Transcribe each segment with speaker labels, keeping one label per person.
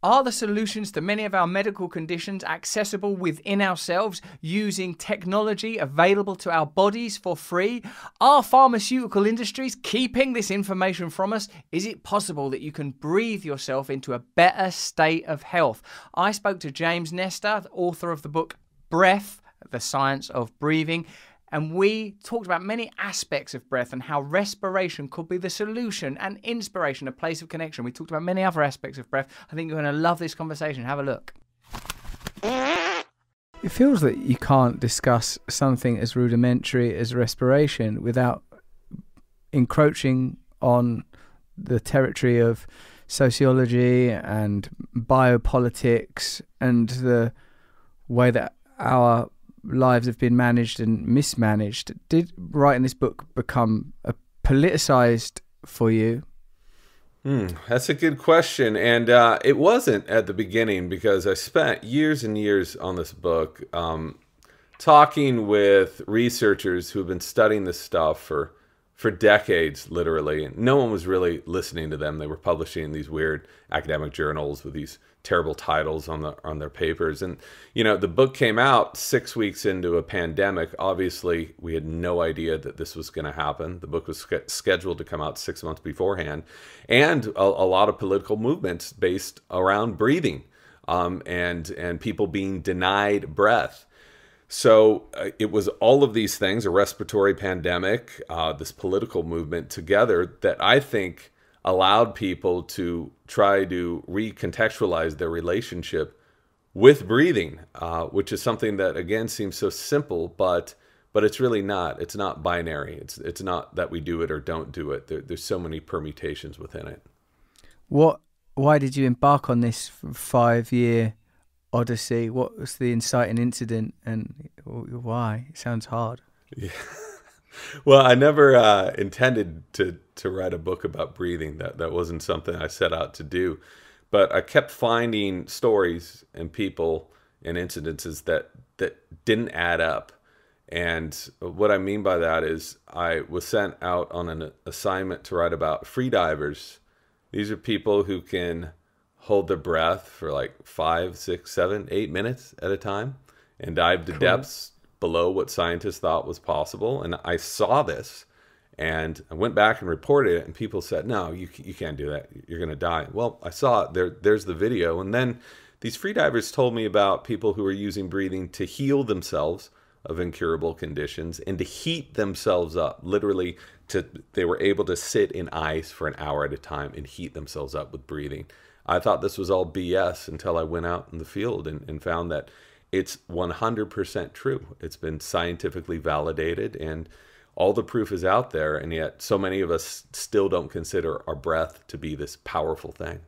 Speaker 1: Are the solutions to many of our medical conditions accessible within ourselves using technology available to our bodies for free? Are pharmaceutical industries keeping this information from us? Is it possible that you can breathe yourself into a better state of health? I spoke to James Nestor, the author of the book Breath, The Science of Breathing, and we talked about many aspects of breath and how respiration could be the solution and inspiration, a place of connection. We talked about many other aspects of breath. I think you're going to love this conversation. Have a look. It feels that you can't discuss something as rudimentary as respiration without encroaching on the territory of sociology and biopolitics and the way that our lives have been managed and mismanaged. Did writing this book become politicized for you?
Speaker 2: That's a good question. And it wasn't at the beginning, because I spent years and years on this book talking with researchers who've been studying this stuff for decades, literally. And no one was really listening to them. They were publishing these weird academic journals with these terrible titles on their papers. And, you know, the book came out 6 weeks into a pandemic. Obviously, we had no idea that this was going to happen. The book was scheduled to come out 6 months beforehand. And a lot of political movements based around breathing and people being denied breath. So it was all of these things, a respiratory pandemic, this political movement together, that I think allowed people to try to recontextualize their relationship with breathing, which is something that, again, seems so simple, but it's really not. It's not binary. It's not that we do it or don't do it. There's so many permutations within it.
Speaker 1: Why did you embark on this 5-year odyssey? What was the inciting incident, and why? It sounds hard.
Speaker 2: Yeah. Well, I never intended to write a book about breathing. That wasn't something I set out to do. But I kept finding stories and people and incidences that didn't add up. And what I mean by that is I was sent out on an assignment to write about freedivers. These are people who can hold their breath for like 5, 6, 7, 8 minutes at a time and dive to depths below what scientists thought was possible. And I saw this, and I went back and reported it, and people said, no, you can't do that. You're going to die. Well, I saw it. There's the video. And then these freedivers told me about people who were using breathing to heal themselves of incurable conditions and to heat themselves up. Literally, they were able to sit in ice for an hour at a time and heat themselves up with breathing. I thought this was all BS until I went out in the field and found that it's 100% true. It's been scientifically validated, and all the proof is out there, and yet so many of us still don't consider our breath to be this powerful thing.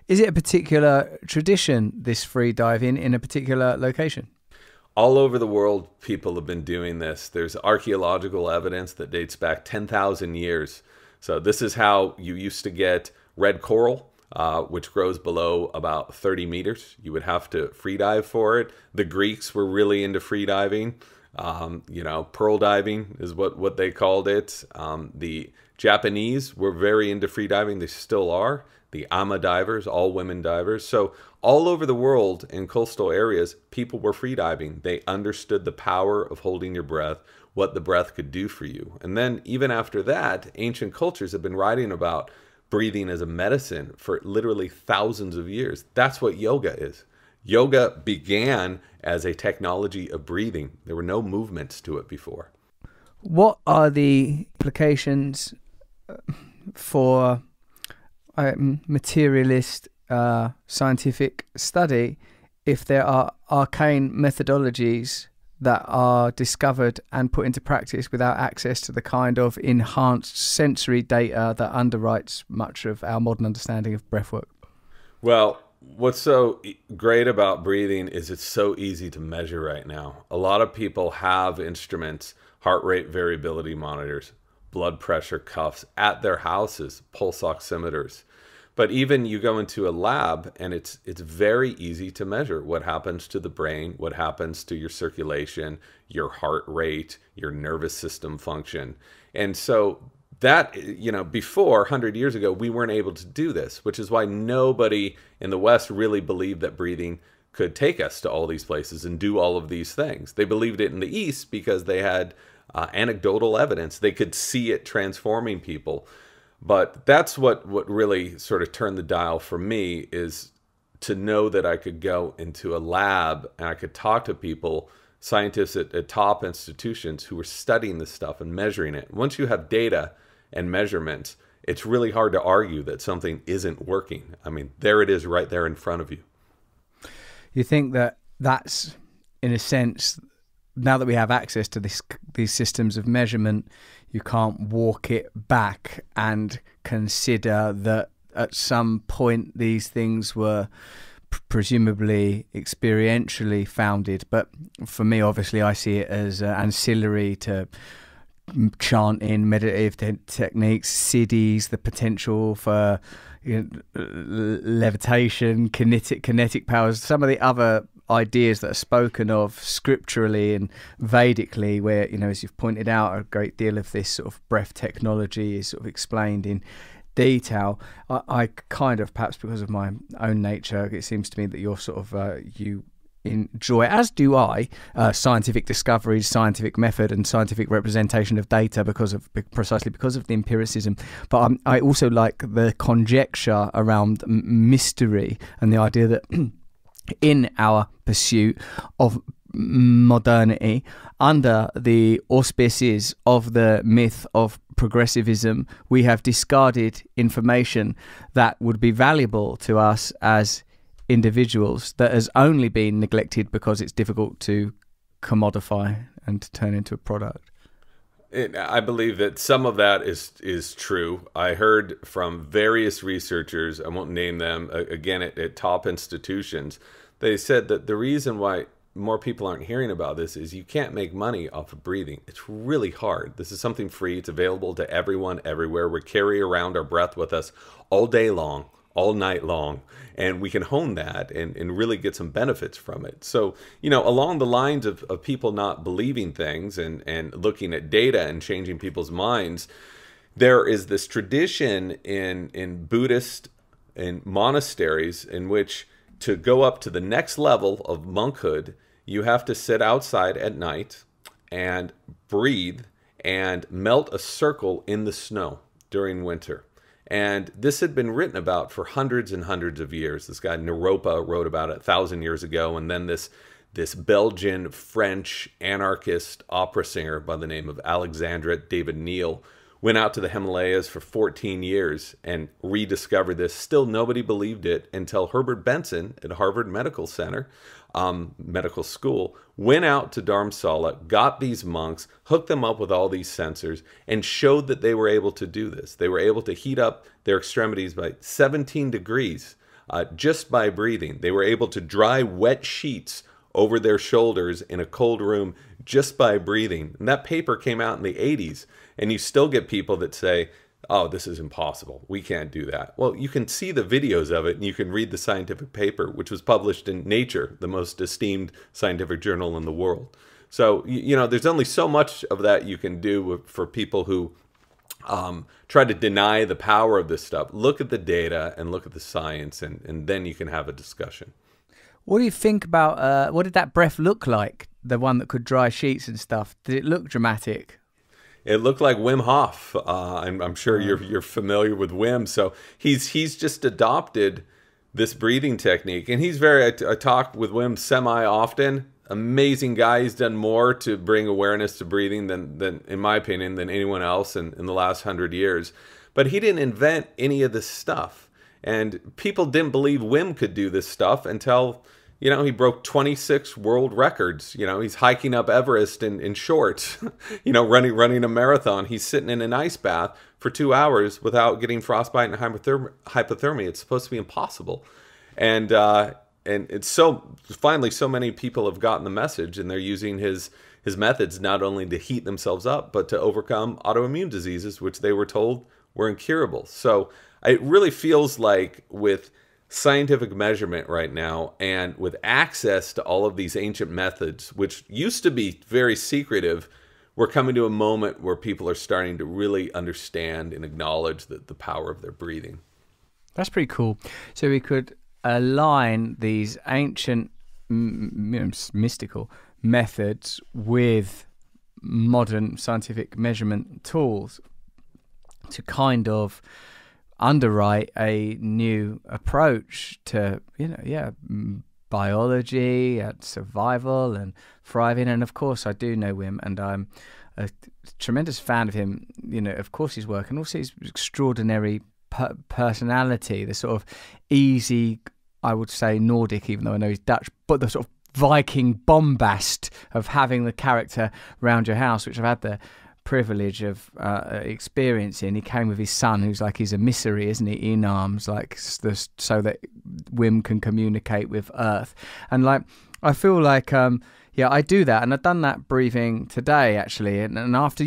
Speaker 1: Is it a particular tradition, this free diving, in a particular location?
Speaker 2: All over the world, people have been doing this. There's archaeological evidence that dates back 10,000 years. So this is how you used to get red coral, which grows below about 30 meters. You would have to free dive for it. The Greeks were really into free diving. You know, pearl diving is what they called it. The Japanese were very into free diving. They still are. The ama divers, all women divers. So all over the world in coastal areas, people were free diving. They understood the power of holding your breath, what the breath could do for you. And then even after that, ancient cultures have been writing about breathing as a medicine for literally thousands of years. That's what yoga is. Yoga began as a technology of breathing. There were no movements to it before.
Speaker 1: What are the implications for materialist scientific study if there are arcane methodologies that are discovered and put into practice without access to the kind of enhanced sensory data that underwrites much of our modern understanding of breathwork?
Speaker 2: Well, what's so great about breathing is it's so easy to measure right now. A lot of people have instruments, heart rate variability monitors, blood pressure cuffs at their houses, pulse oximeters. But even you go into a lab and it's very easy to measure what happens to the brain, what happens to your circulation, your heart rate, your nervous system function. And so that, before 100 years ago, we weren't able to do this, which is why nobody in the West really believed that breathing could take us to all these places and do all of these things. They believed it in the East because they had anecdotal evidence. They could see it transforming people. But that's what really sort of turned the dial for me, is to know that I could go into a lab and I could talk to people, scientists at top institutions who were studying this stuff and measuring it. Once you have data and measurements, it's really hard to argue that something isn't working. I mean, there it is right there in front of you.
Speaker 1: You think that that's, in a sense, now that we have access to these systems of measurement, you can't walk it back and consider that at some point these things were presumably experientially founded. But for me, obviously, I see it as ancillary to chanting, meditative techniques, siddhis, the potential for levitation, kinetic powers, some of the other ideas that are spoken of scripturally and Vedically, where, as you've pointed out, a great deal of this sort of breath technology is sort of explained in detail. I kind of, perhaps because of my own nature, it seems to me that you're sort of you enjoy, as do I, scientific discoveries, scientific method, and scientific representation of data precisely because of the empiricism. But I also like the conjecture around mystery and the idea that in our pursuit of modernity, under the auspices of the myth of progressivism, we have discarded information that would be valuable to us as individuals, that has only been neglected because it's difficult to commodify and to turn into a product.
Speaker 2: I believe that some of that is true. I heard from various researchers, I won't name them, again, at top institutions. They said that the reason why more people aren't hearing about this is you can't make money off of breathing. It's really hard. This is something free. It's available to everyone, everywhere. We carry around our breath with us all day long, all night long, and we can hone that and really get some benefits from it. So, along the lines of people not believing things and looking at data and changing people's minds, there is this tradition in Buddhist and monasteries in which, to go up to the next level of monkhood, you have to sit outside at night and breathe and melt a circle in the snow during winter. And this had been written about for hundreds and hundreds of years. This guy Naropa wrote about it 1,000 years ago, and then this Belgian French anarchist opera singer by the name of Alexandra David Neal went out to the Himalayas for 14 years and rediscovered this. Still nobody believed it until Herbert Benson at Harvard Medical School went out to Dharamsala, got these monks, hooked them up with all these sensors, and showed that they were able to do this. They were able to heat up their extremities by 17 degrees just by breathing. They were able to dry wet sheets over their shoulders in a cold room just by breathing. And that paper came out in the 80s. And you still get people that say, oh, this is impossible. We can't do that. Well, you can see the videos of it and you can read the scientific paper, which was published in Nature, the most esteemed scientific journal in the world. So, there's only so much of that you can do for people who try to deny the power of this stuff. Look at the data and look at the science, and then you can have a discussion.
Speaker 1: What do you think about, what did that breath look like? The one that could dry sheets and stuff. Did it look dramatic?
Speaker 2: It looked like Wim Hof. I'm sure you're familiar with Wim. So he's just adopted this breathing technique, and he's I talk with Wim semi-often. Amazing guy. He's done more to bring awareness to breathing than in my opinion, than anyone else in the last 100 years. But he didn't invent any of this stuff, and people didn't believe Wim could do this stuff until he broke 26 world records. He's hiking up Everest in shorts, running a marathon. He's sitting in an ice bath for 2 hours without getting frostbite and hypothermia. It's supposed to be impossible. And it's finally so many people have gotten the message, and they're using his methods not only to heat themselves up, but to overcome autoimmune diseases, which they were told were incurable. So it really feels like with scientific measurement right now, and with access to all of these ancient methods, which used to be very secretive, we're coming to a moment where people are starting to really understand and acknowledge the power of their breathing.
Speaker 1: That's pretty cool. So we could align these ancient mystical methods with modern scientific measurement tools to kind of underwrite a new approach to, biology and survival and thriving. And of course I do know Wim, and I'm a tremendous fan of him, of course his work, and also his extraordinary personality, the sort of easy, I would say Nordic, even though I know he's Dutch, but the sort of Viking bombast of having the character around your house, which I've had the privilege of experiencing. He came with his son, who's like his emissary, isn't he, in arms, like so that Wim can communicate with Earth. And like I feel like I do that, and I've done that breathing today actually, and after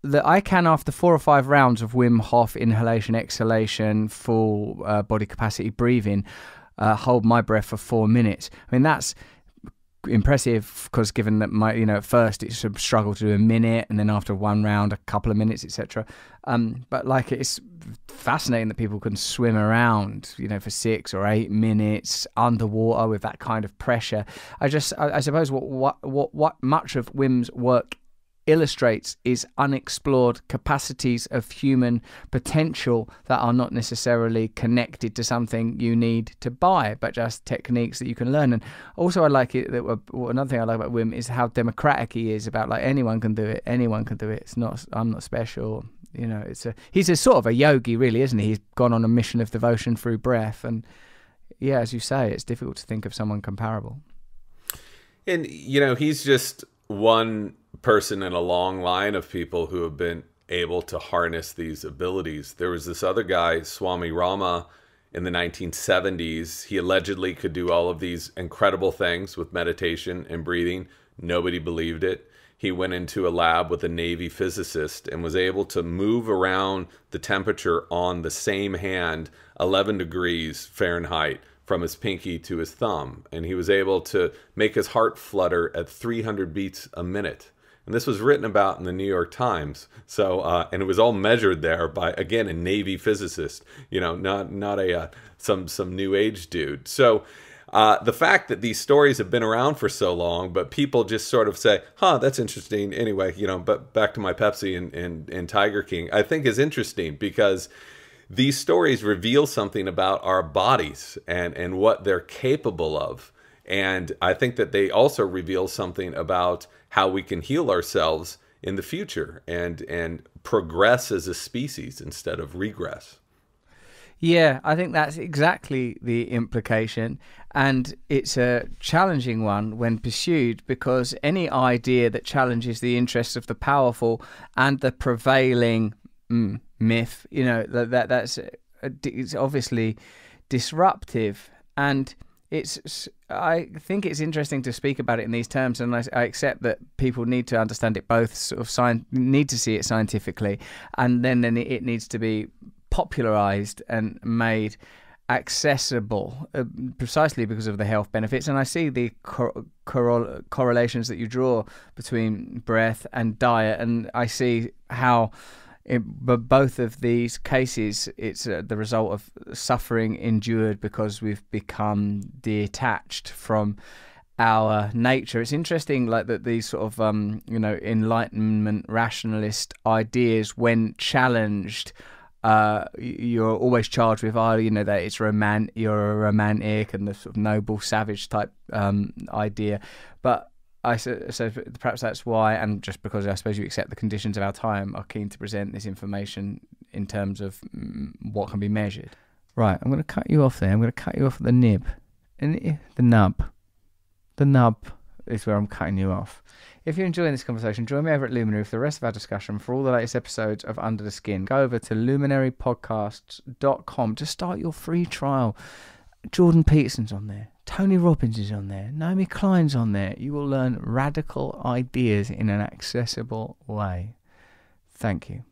Speaker 1: after 4 or 5 rounds of Wim Hof inhalation, exhalation, full body capacity breathing, hold my breath for 4 minutes. I mean, that's impressive, because given that at first it's a struggle to do a minute, and then after 1 round a couple of minutes, etc. But like, it's fascinating that people can swim around for 6 or 8 minutes underwater with that kind of pressure. I suppose what much of Wim's work illustrates is unexplored capacities of human potential that are not necessarily connected to something you need to buy, but just techniques that you can learn. And also I like it that another thing I like about Wim is how democratic he is, about like anyone can do it. It's not, I'm not special, he's a sort of a yogi, really, isn't he? He's gone on a mission of devotion through breath, and as you say, it's difficult to think of someone comparable.
Speaker 2: And he's just one person in a long line of people who have been able to harness these abilities. There was this other guy, Swami Rama, in the 1970s. He allegedly could do all of these incredible things with meditation and breathing. Nobody believed it. He went into a lab with a Navy physicist and was able to move around the temperature on the same hand 11 degrees Fahrenheit from his pinky to his thumb. And he was able to make his heart flutter at 300 beats a minute. And this was written about in the New York Times. So, and it was all measured there by, again, a Navy physicist, not a some new age dude. So the fact that these stories have been around for so long, but people just sort of say, that's interesting anyway, but back to my Pepsi and Tiger King, I think is interesting, because these stories reveal something about our bodies and what they're capable of. And I think that they also reveal something about how we can heal ourselves in the future and progress as a species instead of regress.
Speaker 1: Yeah, I think that's exactly the implication. And it's a challenging one when pursued, because any idea that challenges the interests of the powerful and the prevailing myth, that's it's obviously disruptive. And I think it's interesting to speak about it in these terms, and I accept that people need to understand it both, sort of need to see it scientifically, and then it needs to be popularized and made accessible, precisely because of the health benefits. And I see the correlations that you draw between breath and diet, and I see how but both of these cases, it's the result of suffering endured because we've become detached from our nature. It's interesting, like, that these sort of Enlightenment rationalist ideas, when challenged, you're always charged with that it's you're a romantic, and the sort of noble savage type idea. But so perhaps that's why, and just because I suppose you accept the conditions of our time, are keen to present this information in terms of what can be measured. Right, I'm going to cut you off there. I'm going to cut you off at the nib. And the nub. The nub is where I'm cutting you off. If you're enjoying this conversation, join me over at Luminary for the rest of our discussion. For all the latest episodes of Under the Skin, go over to luminarypodcasts.com to start your free trial. Jordan Peterson's on there. Tony Robbins is on there. Naomi Klein's on there. You will learn radical ideas in an accessible way. Thank you.